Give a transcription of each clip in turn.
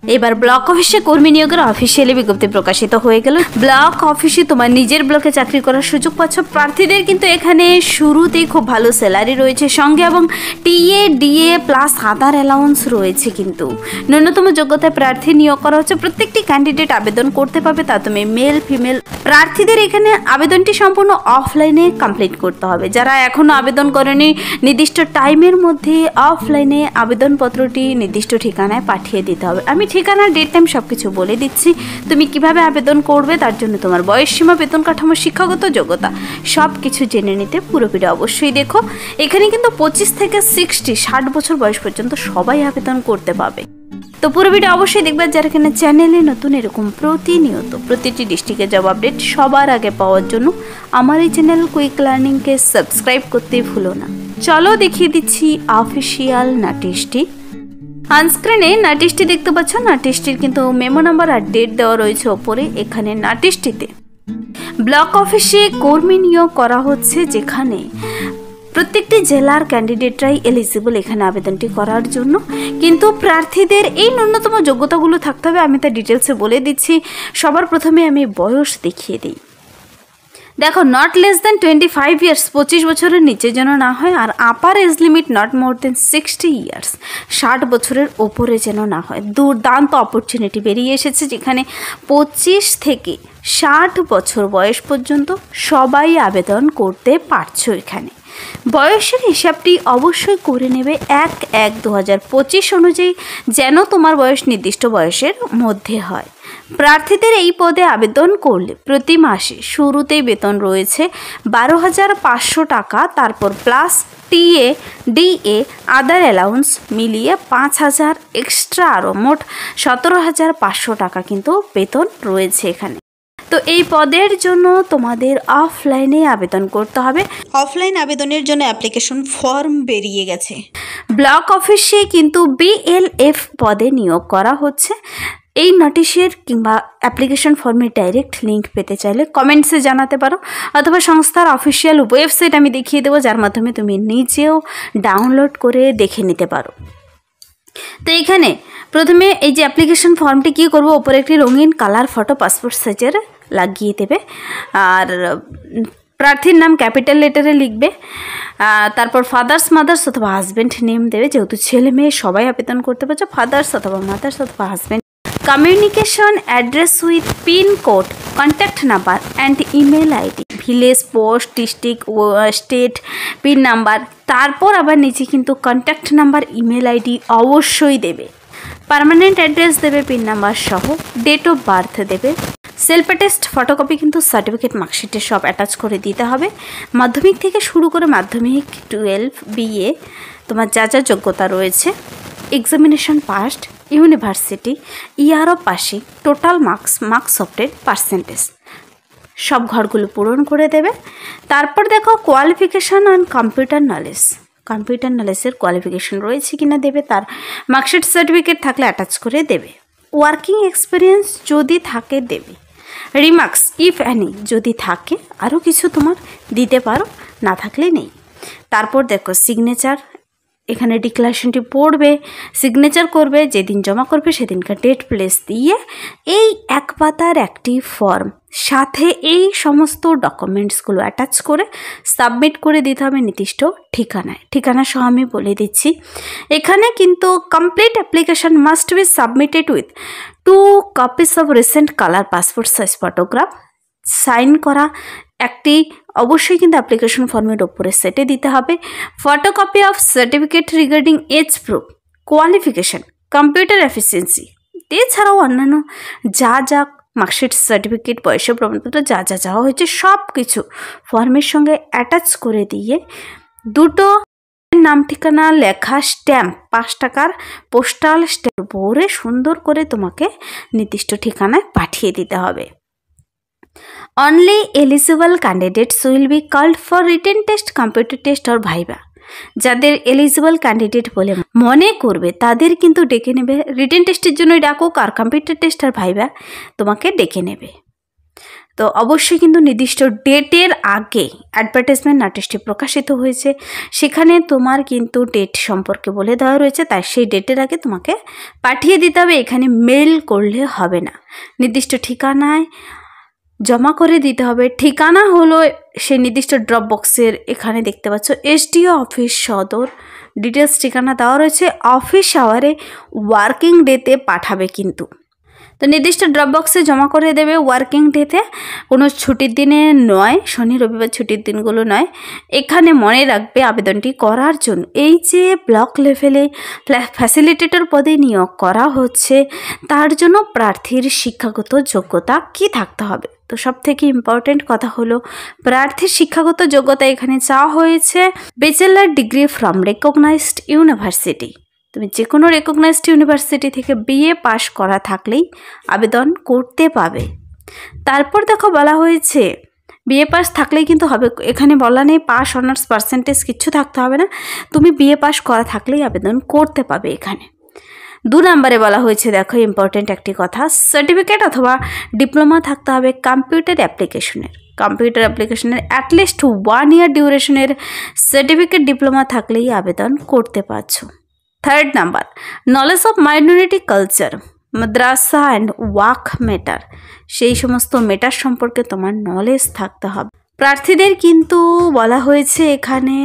এবার ব্লক অফিসে কর্মী নিয়োগের অফিসিয়ালি বিজ্ঞপ্তি প্রকাশিত হয়ে গেল। ব্লক অফিসে তোমার নিজের ব্লকে চাকরি করার সুযোগ পাচ্ছ। প্রার্থীদের কিন্তু এখানে শুরুতেই খুব ভালো স্যালারি রয়েছে সঙ্গে, এবং TA DA plus other allowance রয়েছে। কিন্তু ন্যূনতম যোগ্যতায় প্রার্থী নিয়োগ করা হচ্ছে। প্রত্যেকটি ক্যান্ডিডেট আবেদন করতে পারবে, তা তুমি মেল ফিমেল। প্রার্থীদের এখানে আবেদনটি সম্পূর্ণ অফলাইনে কমপ্লিট করতে হবে। যারা এখনও আবেদন করেনি, নির্দিষ্ট টাইমের মধ্যে অফলাইনে আবেদনপত্রটি নির্দিষ্ট ঠিকানায় পাঠিয়ে দিতে হবে। আমি ঠিকানা, ডেট, টাইম সব কিছু বলে দিচ্ছি। তুমি কিভাবে আবেদন করবে, তার জন্য তোমার বয়সসীমা, বেতন কাঠামো, শিক্ষাগত যোগ্যতা সব কিছু জেনে নিতে পুরো ভিডিও অবশ্যই দেখো। এখানে কিন্তু 25 থেকে 60 বছর বয়স পর্যন্ত সবাই আবেদন করতে পারবে। তো পুরো ভিডিও অবশ্যই দেখবে। যারা কিনা চ্যানেলে নতুন এরকম প্রতিনিয়ত প্রতিটি ডিস্ট্রিক্টের জব আপডেট সবার আগে পাওয়ার জন্য আমার এই চ্যানেল কুইক লার্নিংকে সাবস্ক্রাইব করতে ভুলো না। চলো দেখিয়ে দিচ্ছি অফিসিয়াল নোটিশটি। অনস্ক্রিনে নোটিশটি দেখতে পাচ্ছ। নোটিশটির কিন্তু মেমো নাম্বার আর ডেট দেওয়া রয়েছে ওপরে। এখানে নোটিশটিতে ব্লক অফিসে কর্মী নিয়োগ করা হচ্ছে, যেখানে প্রত্যেকটি জেলার ক্যান্ডিডেটরাই এলিজিবল এখানে আবেদনটি করার জন্য। কিন্তু প্রার্থীদের এই ন্যূনতম যোগ্যতাগুলো থাকতে হবে। আমি তার ডিটেলসে বলে দিচ্ছি। সবার প্রথমে আমি বয়স দেখিয়ে দিই। দেখো, নট লেস দেন 25 ইয়ার্স, 25 বছরের নিচে যেন না হয়। আর upper age limit not more than 60 years, 60 বছরের ওপরে যেন না হয়। দুর্দান্ত অপরচুনিটি বেরিয়ে এসেছে, যেখানে 25 থেকে 60 বছর বয়স পর্যন্ত সবাই আবেদন করতে পারছো। এখানে বয়সের হিসাবটি অবশ্যই করে নেবে 1/1/2025 অনুযায়ী, যেন তোমার বয়স নির্দিষ্ট বয়সের মধ্যে হয়। প্রার্থীদের এই পদে আবেদন করলে প্রতি মাসে শুরুতেই বেতন রয়েছে 12,500 টাকা, তারপর plus TA DA other allowance মিলিয়ে 5,000 এক্সট্রা, আরও মোট 17,500 টাকা কিন্তু বেতন রয়েছে এখানে। তো এই পদের জন্য তোমাদের অফলাইনে আবেদন করতে হবে। অফলাইন আবেদনের জন্য অ্যাপ্লিকেশন ফর্ম বেরিয়ে গেছে। ব্লক অফিসে কিন্তু বিএলএফ পদে নিয়োগ করা হচ্ছে। এই নোটিশের কিংবা অ্যাপ্লিকেশন ফর্মের ডাইরেক্ট লিঙ্ক পেতে চাইলে কমেন্টসে জানাতে পারো, অথবা সংস্থার অফিসিয়াল ওয়েবসাইট আমি দেখিয়ে দেবো, যার মাধ্যমে তুমি নিজেও ডাউনলোড করে দেখে নিতে পারো। তো এখানে প্রথমে এই যে অ্যাপ্লিকেশন ফর্মটি কী করবো, ওপরে একটি রঙিন কালার ফটো পাসপোর্ট সাইজের লাগিয়ে দেবে। আর প্রার্থীর নাম ক্যাপিটাল লেটারে লিখবে। তারপর ফাদার্স, মাদার্স অথবা হাজব্যান্ড নেম দেবে, যেহেতু ছেলে মেয়ে সবাই আবেদন করতে পারছো। ফাদার্স অথবা মাদার্স অথবা husband. Communication address with pin code, contact number and email ID, village, post, district, state, pin number. তারপর আবার নিচে কিন্তু কন্ট্যাক্ট নাম্বার, ইমেল আইডি অবশ্যই দেবে। পার্মানেন্ট অ্যাড্রেস দেবে পিন নাম্বার সহ। ডেট অফ বার্থ দেবে। সেলফ অ্যাটেস্ট ফটোকপি কিন্তু সার্টিফিকেট, মার্কশিটে সব অ্যাটাচ করে দিতে হবে। মাধ্যমিক থেকে শুরু করে মাধ্যমিক, 12, বিএ, তোমার যা যা যোগ্যতা রয়েছে, examination passed, university, year of passing, total marks obtained, percentage, সব ঘরগুলো পূরণ করে দেবে। তারপর দেখো qualification and computer knowledge, computer নলেজের কোয়ালিফিকেশান রয়েছে কিনা দেবে। তার মার্কশিট সার্টিফিকেট থাকলে অ্যাটাচ করে দেবে। ওয়ার্কিং এক্সপিরিয়েন্স যদি থাকে দেবে। রিমার্কস ইফ অ্যানি যদি থাকে আরও কিছু তোমার দিতে পারো, না থাকলে নেই। তারপর দেখো সিগনেচার, এখানে ডিক্লারেশনটি পড়বে, সিগনেচার করবে, যেদিন জমা করবে সেদিনকার ডেট প্লেস দিয়ে এই এক পাতার একটি ফর্ম সাথে এই সমস্ত ডকুমেন্টসগুলো অ্যাটাচ করে সাবমিট করে দিতে হবে নির্দিষ্ট ঠিকানায়। ঠিকানা সহ আমি বলে দিচ্ছি। এখানে কিন্তু complete application must be submitted with 2 copies of recent colour passport size photograph, sign করা একটি অবশ্যই কিন্তু অ্যাপ্লিকেশন ফর্মের ওপরে সেটে দিতে হবে। Photocopy of certificate regarding age proof, qualification, computer efficiency, এছাড়াও অন্যান্য যা যা মার্কশিট সার্টিফিকেট, বয়সের প্রমাণপত্র যা যা চাওয়া হয়েছে সব কিছু ফর্মের সঙ্গে অ্যাটাচ করে দিয়ে 2টো নাম ঠিকানা লেখা স্ট্যাম্প, 5 টাকার পোস্টাল স্ট্যাম্প ভরে সুন্দর করে তোমাকে নির্দিষ্ট ঠিকানায় পাঠিয়ে দিতে হবে। Only eligible candidates will be called for written test, computer test or viva. যাদের এলিজিবল ক্যান্ডিডেট বলে মনে করবে তাদের কিন্তু ডেকে নেবে। রিটেন টেস্টের জন্যই ডাকুক, আর কম্পিউটার টেস্ট আর ভাইবা তোমাকে ডেকে নেবে। তো অবশ্যই কিন্তু নির্দিষ্ট ডেটের আগে অ্যাডভার্টাইজমেন্ট নোটিশটি প্রকাশিত হয়েছে, সেখানে তোমার কিন্তু ডেট সম্পর্কে বলে দেওয়া রয়েছে, তাই সেই ডেটের আগে তোমাকে পাঠিয়ে দিতে হবে। এখানে মেল করলে হবে না, নির্দিষ্ট ঠিকানায় জমা করে দিতে হবে। ঠিকানা হলো সেই নির্দিষ্ট ড্রপ বক্সের, এখানে দেখতে পাচ্ছ এসডিও অফিস সদর, ডিটেলস ঠিকানা দেওয়া রয়েছে। অফিস আওয়ারে ওয়ার্কিং ডেতে পাঠাবে কিন্তু, তো নির্দিষ্ট ড্রপ বক্সে জমা করে দেবে ওয়ার্কিং ডেতে, কোনো ছুটির দিনে নয়, শনি রবিবার ছুটির দিনগুলো নয়। এখানে মনে রাখবে আবেদনটি করার জন্য এই যে ব্লক লেভেলে ফ্যাসিলিটেটর পদে নিয়োগ করা হচ্ছে, তার জন্য প্রার্থীর শিক্ষাগত যোগ্যতা কি থাকতে হবে। তো সব থেকে ইম্পর্টেন্ট কথা হলো প্রার্থীর শিক্ষাগত যোগ্যতা এখানে চাওয়া হয়েছে bachelor degree from recognized university. তুমি যে কোনো রেকগনাইজড ইউনিভার্সিটি থেকে বিএ পাশ করা থাকলেই আবেদন করতে পাবে। তারপর দেখো বলা হয়েছে বিএ পাস থাকলেই কিন্তু হবে, এখানে বলা নেই পাস অনার্স পার্সেন্টেজ কিচ্ছু থাকতে হবে না, তুমি বিএ পাস করা থাকলেই আবেদন করতে পাবে। এখানে 2 নম্বরে বলা হয়েছে, দেখো ইম্পর্টেন্ট একটি কথা, সার্টিফিকেট অথবা ডিপ্লোমা থাকতে হবে কম্পিউটার অ্যাপ্লিকেশনের অ্যাটলিস্ট 1 ইয়ার ডিউরেশনের সার্টিফিকেট ডিপ্লোমা থাকলেই আবেদন করতে পারছো। 3rd number, knowledge of minority culture, madrasa and waqf matter, সেই সমস্ত মেটার সম্পর্কে তোমার নলেজ থাকতে হবে। প্রার্থীদের কিন্তু বলা হয়েছে এখানে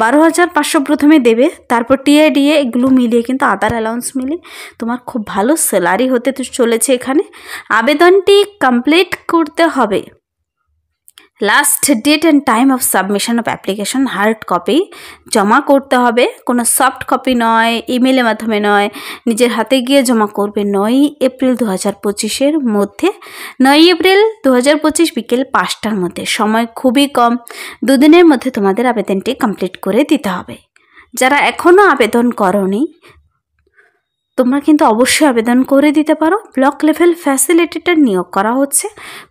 12,500 প্রথমে দেবে, তারপর টিএডিএ এগুলো মিলিয়ে কিন্তু আদার অ্যালাউন্স মিলিয়ে তোমার খুব ভালো স্যালারি হতে চলেছে। এখানে আবেদনটি কমপ্লিট করতে হবে। Last date and time of submission of application hard copy জমা করতে হবে, কোনো সফট কপি নয়, ইমেলের মাধ্যমে নয়, নিজের হাতে গিয়ে জমা করবে 9 এপ্রিল 2025 মধ্যে। 9 এপ্রিল 2025 বিকেল 5টার মধ্যে, সময় খুবই কম, 2 দিনের মধ্যে তোমাদের আবেদনটি কমপ্লিট করে দিতে হবে। যারা এখনও আবেদন করোনি তোমরা কিন্তু অবশ্যই আবেদন করে দিতে পারো। ব্লক লেভেল ফ্যাসিলিটেটর নিয়োগ করা হচ্ছে,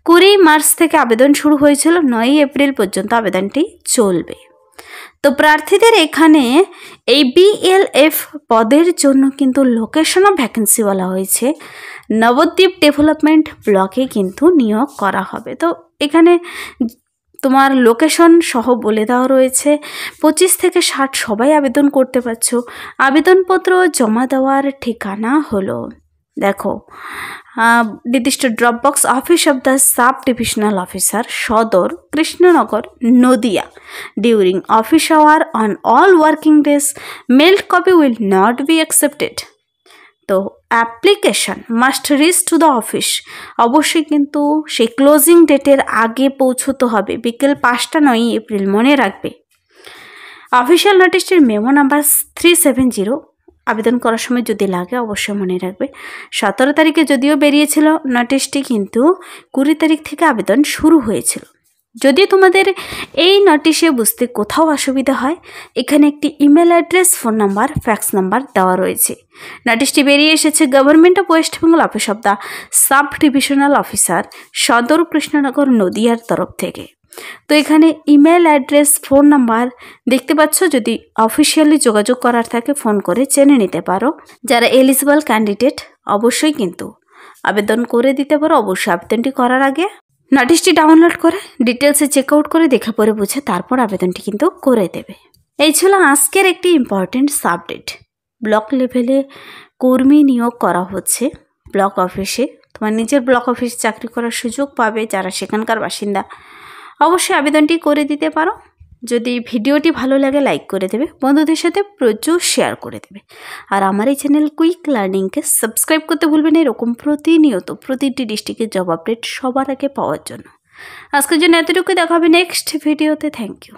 20 মার্চ থেকে আবেদন শুরু হয়েছিল, 9 এপ্রিল পর্যন্ত আবেদনটি চলবে। তো প্রার্থীদের এখানে এই বিএলএফ পদের জন্য কিন্তু লোকেশন অফ ভ্যাকেন্সি বলা হয়েছে নবদ্বীপ ডেভেলপমেন্ট ব্লকে কিন্তু নিয়োগ করা হবে। তো এখানে তোমার লোকেশন সহ বলে দেওয়া রয়েছে। 25 থেকে 60 সবাই আবেদন করতে পারছো। আবেদনপত্র জমা দেওয়ার ঠিকানা হলো, দেখো নির্দিষ্ট drop box office of the sub divisional officer Sadar, Krishnanagar, Nadia, during office hour on all working days, mailed copy will not be accepted. তো application must reach to the office, অবশ্যই কিন্তু সেই ক্লোজিং ডেটের আগে পৌঁছতে হবে, বিকেল 5টা 9 এপ্রিল, মনে রাখবে। অফিসিয়াল নোটিশটির মেমো নাম্বার 370 আবেদন করার সময় যদি লাগে অবশ্যই মনে রাখবে। 17 তারিখে যদিও বেরিয়েছিল নোটিশটি, কিন্তু 20 তারিখ থেকে আবেদন শুরু হয়েছিল। যদি তোমাদের এই নোটিশে বুঝতে কোথাও অসুবিধা হয়, এখানে একটি email address, phone number, fax number দেওয়া রয়েছে। নোটিশটি বেরিয়ে এসেছে government of West Bengal office of the sub divisional officer Sadar, Krishnanagar, নদিয়ার তরফ থেকে। তো এখানে ইমেল অ্যাড্রেস, ফোন নাম্বার দেখতে পাচ্ছ, যদি অফিসিয়ালি যোগাযোগ করার থাকে ফোন করে জেনে নিতে পারো। যারা এলিজিবল ক্যান্ডিডেট অবশ্যই কিন্তু আবেদন করে দিতে পারো। অবশ্যই আবেদনটি করার আগে নোটিশটি ডাউনলোড করে ডিটেলসে চেক আউট করে দেখে পরে বুঝে তারপর আবেদনটি কিন্তু করে দেবে। এই ছিল আজকের একটি ইম্পর্টেন্ট আপডেট। ব্লক লেভেলে কর্মী নিয়োগ করা হচ্ছে ব্লক অফিসে, তোমার নিজের ব্লক অফিসে চাকরি করার সুযোগ পাবে যারা সেখানকার বাসিন্দা। অবশ্যই আবেদনটি করে দিতে পারো। যদি ভিডিওটি ভালো লাগে লাইক করে দেবে, বন্ধুদের সাথে প্রচুর শেয়ার করে দেবে, আর আমার এই চ্যানেল কুইক লার্নিংকে সাবস্ক্রাইব করতে ভুলবেন না এরকম প্রতিনিয়ত প্রতিটি ডিস্ট্রিক্টের জব আপডেট সবার আগে পাওয়ার জন্য। আজকের জন্য এতটুকু, দেখা হবে নেক্সট ভিডিওতে। Thank you.